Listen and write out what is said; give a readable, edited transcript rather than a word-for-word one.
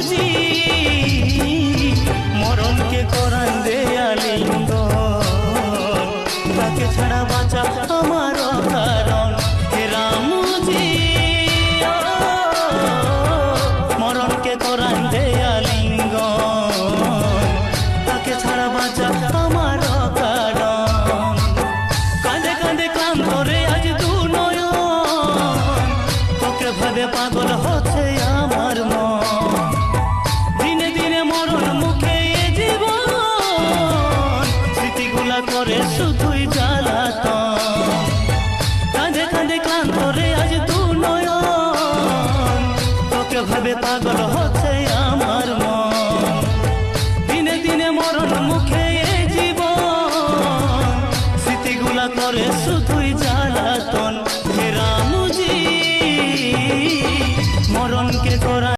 রামজি মরণকে করান দেয়ালিঙ্গ তাকে ছাড়া বাঁচা আমার কারণ হে রামজি মরণকে করান দেয়ালিঙ্গ তাকে ছাড়া বাঁচা আমার কারণ কাঁদে কাঁদে ক্লান্ত রে আজ দু নয়ন তোকে ভাবে পাগল হচ্ছে আমার মন দিনে দিনে মরণ মুখে এ জীবন স্মৃতিগুলা করে শুধুই জ্বালাতন কাঁদে কাঁদে ক্লান্ত রে আজ দু নয়ন তোকে ভাবে পাগল হচ্ছে আমার মন দিনে দিনে মরণ মুখে এ জীবন স্মৃতিগুলা করে শুধু